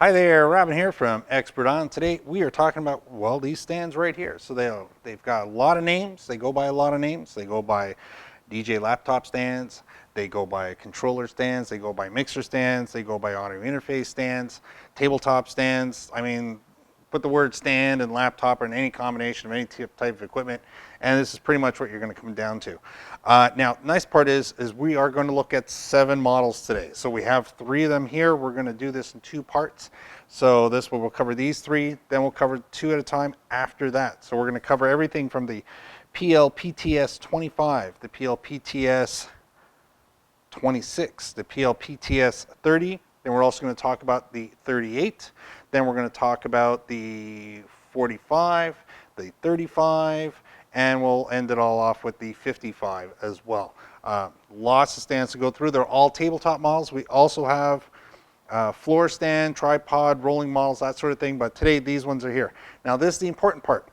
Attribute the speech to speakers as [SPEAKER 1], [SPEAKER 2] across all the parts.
[SPEAKER 1] Hi there, Robin here from Expert On. Today we are talking about, well, these stands right here. So they've got a lot of names. They go by a lot of names. They go by DJ laptop stands. They go by controller stands. They go by mixer stands. They go by audio interface stands, tabletop stands. I mean, put the word stand and laptop or in any combination of any type of equipment, and this is pretty much what you're going to come down to. Now, nice part is we are going to look at 7 models today. So we have 3 of them here. We're going to do this in 2 parts. So this one, we'll cover these 3, then we'll cover 2 at a time after that. So we're going to cover everything from the PLPTS 25, the PLPTS 26, the PLPTS 30. Then we're also going to talk about the 38. Then we're going to talk about the 45, the 35, and we'll end it all off with the 55 as well. Lots of stands to go through. They're all tabletop models. We also have floor stand, tripod, rolling models, that sort of thing. But today, these ones are here. Now, this is the important part.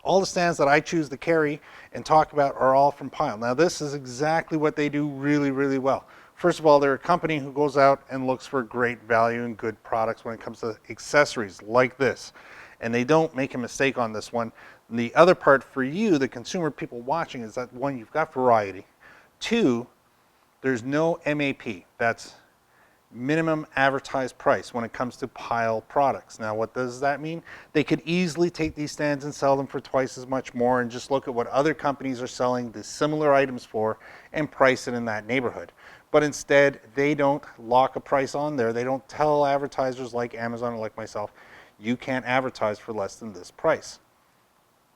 [SPEAKER 1] All the stands that I choose to carry and talk about are all from Pyle. Now, this is exactly what they do really, really well. First of all, they're a company who goes out and looks for great value and good products when it comes to accessories like this. And they don't make a mistake on this one. And the other part for you, the consumer people watching, is that 1, you've got variety. 2, there's no MAP. That's minimum advertised price when it comes to Pyle products. Now, what does that mean? They could easily take these stands and sell them for twice as much more and just look at what other companies are selling the similar items for and price it in that neighborhood. But instead, they don't lock a price on there. They don't tell advertisers like Amazon or like myself, you can't advertise for less than this price.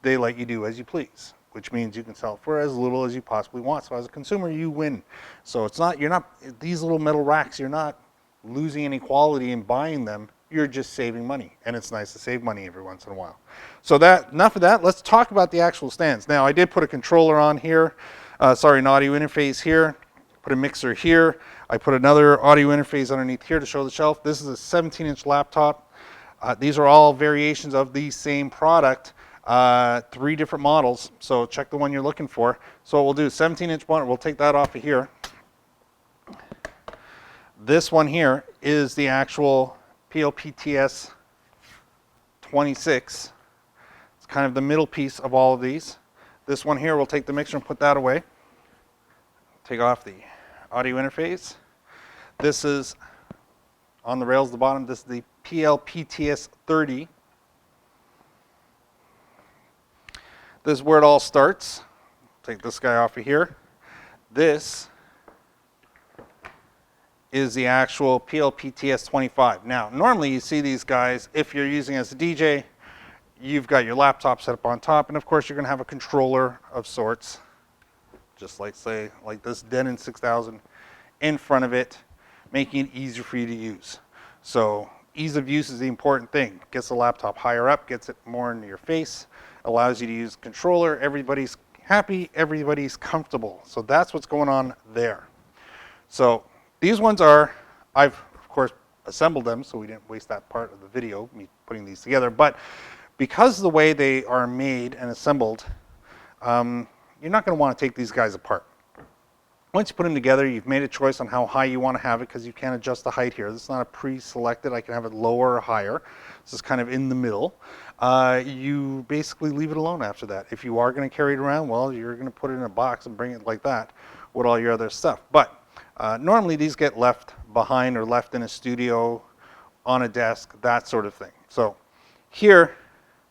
[SPEAKER 1] They let you do as you please, which means you can sell it for as little as you possibly want. So as a consumer, you win. So it's not, you're not, these little metal racks, you're not losing any quality in buying them. You're just saving money. And it's nice to save money every once in a while. So enough of that. Let's talk about the actual stands. Now, I did put a controller on here. An audio interface here. Put a mixer here. I put another audio interface underneath here to show the shelf. This is a 17-inch laptop. These are all variations of the same product. 3 different models. So check the one you're looking for. So what we'll do, 17-inch monitor, we'll take that off of here. This one here is the actual PLPTS 26. It's kind of the middle piece of all of these. This one here, we'll take the mixer and put that away. Take off the audio interface. This is on the rails at the bottom. This is the PLPTS 30. This is where it all starts. Take this guy off of here. This is the actual PLPTS 25. Now, normally you see these guys, if you're using as a DJ, you've got your laptop set up on top, and of course you're going to have a controller of sorts, just like, say, like this Denon 6000 in front of it, making it easier for you to use. So ease of use is the important thing. Gets the laptop higher up, gets it more into your face, allows you to use controller. Everybody's happy, everybody's comfortable. So that's what's going on there. So these ones are, I've of course assembled them, so we didn't waste that part of the video, me putting these together. But because of the way they are made and assembled, you're not going to want to take these guys apart. Once you put them together, you've made a choice on how high you want to have it, because you can't adjust the height here. This is not a pre-selected. I can have it lower or higher. This is kind of in the middle. You basically leave it alone after that. If you are going to carry it around, well, you're going to put it in a box and bring it like that with all your other stuff. But normally these get left behind or left in a studio, on a desk, that sort of thing. So here,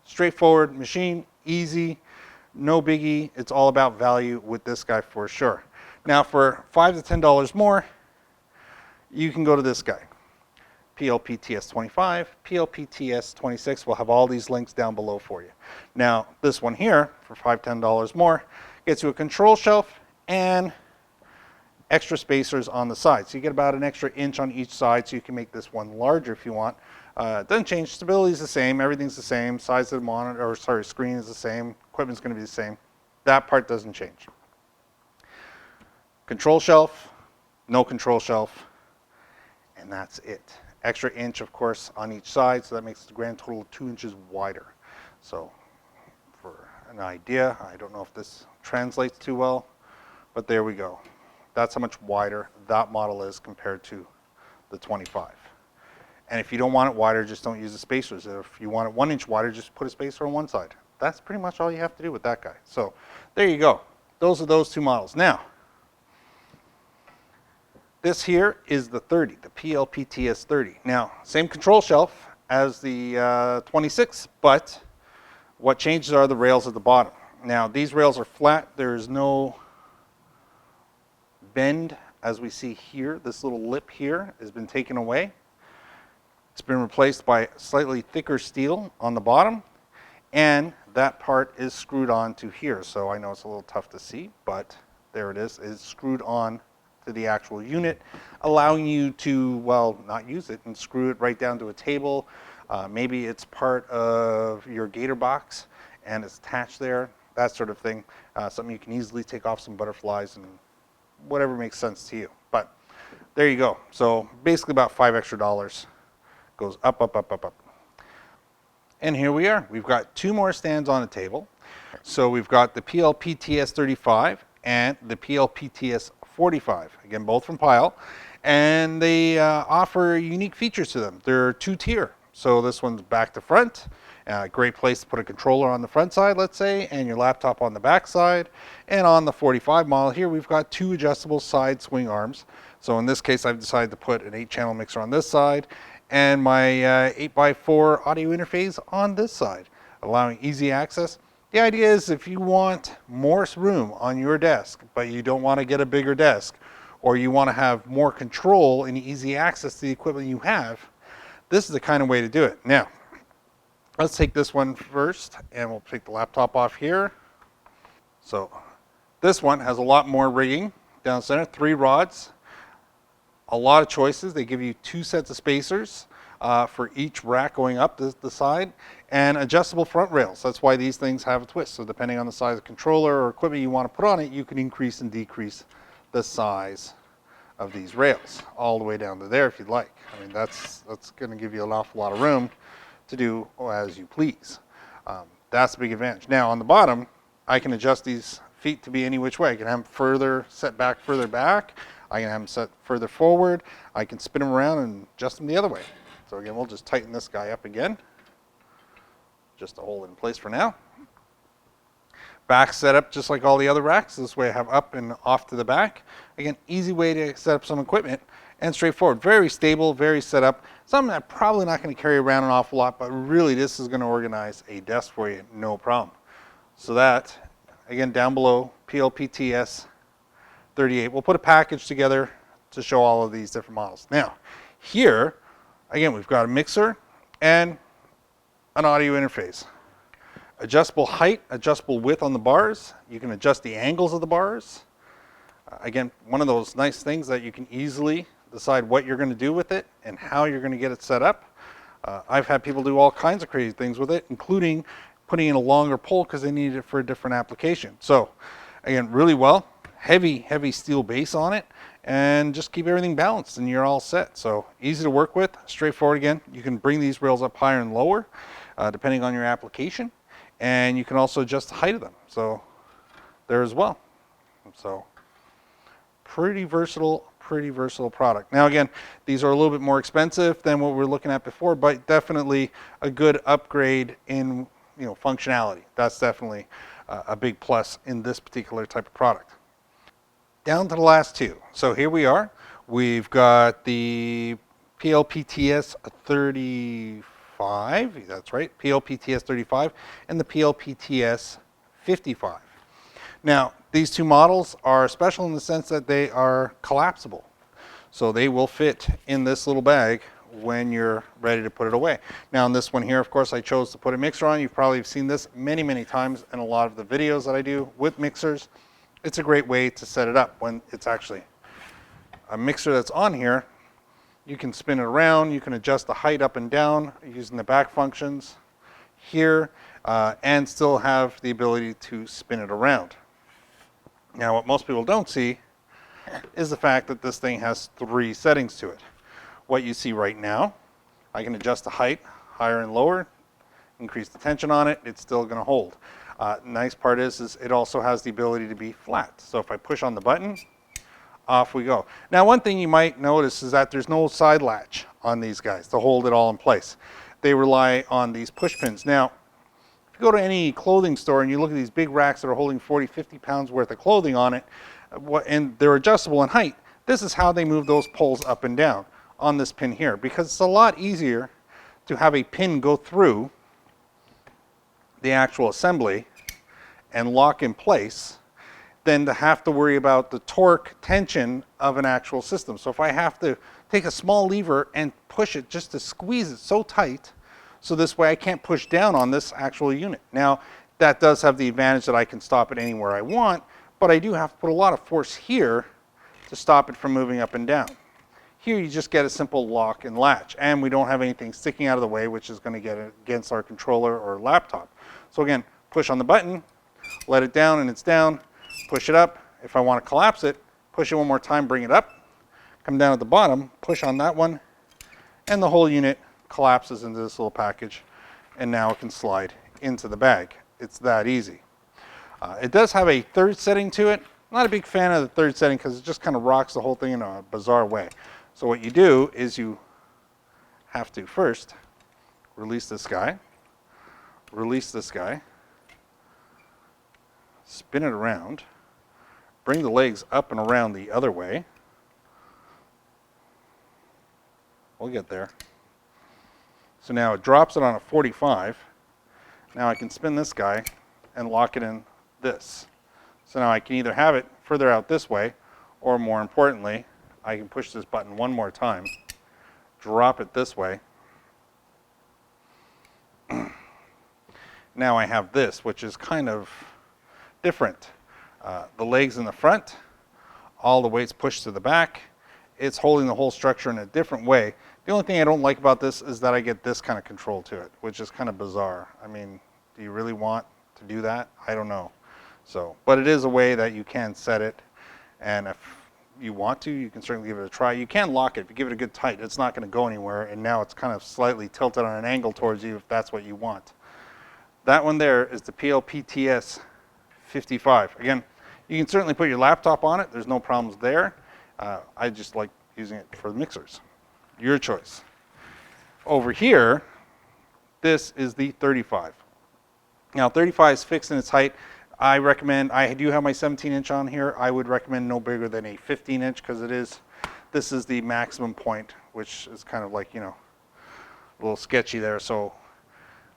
[SPEAKER 1] straightforward machine, easy, no biggie. It's all about value with this guy for sure. Now for $5 to $10 more, you can go to this guy. PLPTS 25, PLPTS 26. We'll have all these links down below for you. Now this one here, for $5, $10 more, gets you a control shelf and extra spacers on the side. So you get about an extra inch on each side, so you can make this one larger if you want. It doesn't change. Stability is the same. Everything's the same. Size of the monitor, or sorry, screen is the same. Equipment's going to be the same. That part doesn't change. Control shelf, no control shelf, and that's it. Extra inch, of course, on each side, so that makes the grand total 2 inches wider. So for an idea, I don't know if this translates too well, but there we go. That's how much wider that model is compared to the 25. And if you don't want it wider, just don't use the spacers. If you want it 1 inch wider, just put a spacer on one side. That's pretty much all you have to do with that guy. So there you go. Those are those two models. Now, this here is the 30, the PLPTS 30. Now, same control shelf as the 26, but what changes are the rails at the bottom. Now, these rails are flat. There's no bend, as we see here. This little lip here has been taken away. It's been replaced by slightly thicker steel on the bottom, and that part is screwed on to here. So I know it's a little tough to see, but there it is. It's screwed on to the actual unit, allowing you to, well, not use it and screw it right down to a table. Maybe it's part of your gator box and it's attached there, that sort of thing. Something you can easily take off some butterflies and whatever makes sense to you. But there you go. So basically about $5 extra. Goes up, up, up, up, up. And here we are. We've got two more stands on the table. So we've got the PLPTS 35 and the PLPTS 45. Again, both from Pyle. And they offer unique features to them. They're two-tier. So this one's back to front. Great place to put a controller on the front side, let's say, and your laptop on the back side. And on the 45 model here, we've got two adjustable side swing arms. So in this case, I've decided to put an 8-channel mixer on this side and my 8x4 audio interface on this side, allowing easy access. The idea is if you want more room on your desk, but you don't want to get a bigger desk, or you want to have more control and easy access to the equipment you have, this is the kind of way to do it. Now, let's take this one first, and we'll take the laptop off here. So this one has a lot more rigging down center, 3 rods. A lot of choices. They give you 2 sets of spacers for each rack going up the side, and adjustable front rails. That's why these things have a twist. So depending on the size of controller or equipment you want to put on it, you can increase and decrease the size of these rails all the way down to there if you'd like. I mean, that's going to give you an awful lot of room to do as you please. That's a big advantage. Now on the bottom, I can adjust these feet to be any which way. I can have them further set back, further back. I can have them set further forward. I can spin them around and adjust them the other way. So again, we'll just tighten this guy up again, just to hold it in place for now. Back setup just like all the other racks. This way I have up and off to the back. Again, easy way to set up some equipment and straightforward. Very stable, very set up. Something I'm probably not going to carry around an awful lot, but really this is going to organize a desk for you, no problem. So that, again, down below, PLPTS 38. We'll put a package together to show all of these different models. Now, here, again, we've got a mixer and an audio interface. Adjustable height, adjustable width on the bars. You can adjust the angles of the bars. Again, one of those nice things that you can easily decide what you're going to do with it and how you're going to get it set up. I've had people do all kinds of crazy things with it, including putting in a longer pole because they need it for a different application. So, again, really well. Heavy steel base on it, and just keep everything balanced and you're all set. So easy to work with, straightforward. Again, you can bring these rails up higher and lower depending on your application, and you can also adjust the height of them. So there as well. So pretty versatile product. Now again, these are a little bit more expensive than what we were looking at before, but definitely a good upgrade in functionality. That's definitely a big plus in this particular type of product. Down to the last two. So here we are. We've got the PLPTS 35, that's right, PLPTS 35, and the PLPTS 55. Now, these two models are special in the sense that they are collapsible. So they will fit in this little bag when you're ready to put it away. Now, in this one here, of course, I chose to put a mixer on. You've probably seen this many times in a lot of the videos that I do with mixers. It's a great way to set it up when it's actually a mixer that's on here. You can spin it around. You can adjust the height up and down using the back functions here and still have the ability to spin it around. Now, what most people don't see is the fact that this thing has 3 settings to it. What you see right now, I can adjust the height higher and lower, increase the tension on it, it's still going to hold. Nice part is it also has the ability to be flat. So if I push on the button, off we go. Now, one thing you might notice is that there's no side latch on these guys to hold it all in place. They rely on these push pins. Now, if you go to any clothing store and you look at these big racks that are holding 40, 50 pounds worth of clothing on it, and they're adjustable in height, this is how they move those poles up and down on this pin here, because it's a lot easier to have a pin go through the actual assembly and lock in place than to have to worry about the torque tension of an actual system. So if I have to take a small lever and push it just to squeeze it so tight, so this way I can't push down on this actual unit. Now, that does have the advantage that I can stop it anywhere I want, but I do have to put a lot of force here to stop it from moving up and down. Here you just get a simple lock and latch, and we don't have anything sticking out of the way, which is going to get against our controller or laptop. So again, push on the button, let it down and it's down, push it up. If I want to collapse it, push it one more time, bring it up, come down at the bottom, push on that one, and the whole unit collapses into this little package, and now it can slide into the bag. It's that easy. It does have a third setting to it. I'm not a big fan of the third setting because it just kind of rocks the whole thing in a bizarre way. So what you do is you have to first release this guy, spin it around, bring the legs up and around the other way. We'll get there. So now it drops it on a 45. Now I can spin this guy and lock it in this. So now I can either have it further out this way, or more importantly, I can push this button one more time, drop it this way. Now I have this, which is kind of different. The legs in the front, all the weight's pushed to the back. It's holding the whole structure in a different way. The only thing I don't like about this is that I get this kind of control to it, which is kind of bizarre. I mean, do you really want to do that? I don't know. So, but it is a way that you can set it, and if you want to, you can certainly give it a try. You can lock it. If you give it a good tight, it's not going to go anywhere, and now it's kind of slightly tilted on an angle towards you if that's what you want. That one there is the PLPTS 55. Again, you can certainly put your laptop on it. There's no problems there. I just like using it for the mixers. Your choice. Over here, this is the 35. Now, 35 is fixed in its height. I recommend, I do have my 17-inch on here. I would recommend no bigger than a 15-inch because this is the maximum point, which is kind of like, you know, a little sketchy there. So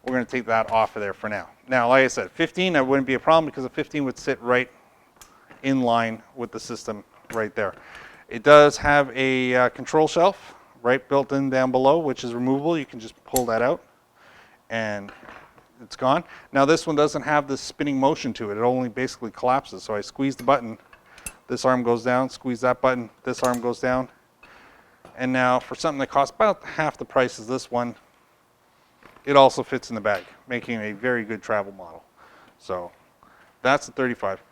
[SPEAKER 1] we're going to take that off of there for now. Now, like I said, 15, that wouldn't be a problem because a 15 would sit right in line with the system right there. It does have a control shelf right built in down below, which is removable. You can just pull that out and it's gone. Now this one doesn't have this spinning motion to it. It only basically collapses. So I squeeze the button, this arm goes down, squeeze that button, this arm goes down. And now for something that costs about half the price as this one, it also fits in the bag, making a very good travel model. So that's the 35.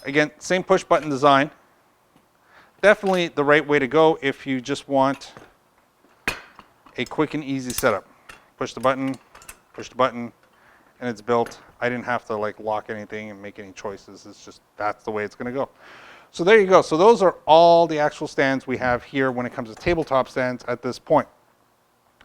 [SPEAKER 1] Again, same push button design. Definitely the right way to go if you just want a quick and easy setup. Push the button, and it's built. I didn't have to like lock anything and make any choices. It's just, that's the way it's going to go. So there you go. So those are all the actual stands we have here when it comes to tabletop stands at this point.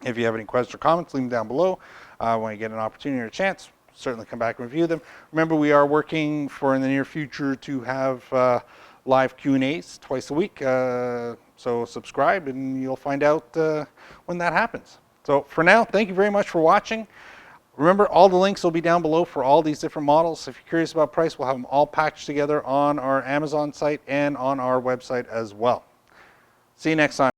[SPEAKER 1] If you have any questions or comments, leave them down below. When you get an opportunity or a chance, certainly come back and review them. Remember, we are working for in the near future to have live Q&As twice a week. So subscribe and you'll find out when that happens. So for now, thank you very much for watching. Remember, all the links will be down below for all these different models. If you're curious about price, we'll have them all packaged together on our Amazon site and on our website as well. See you next time.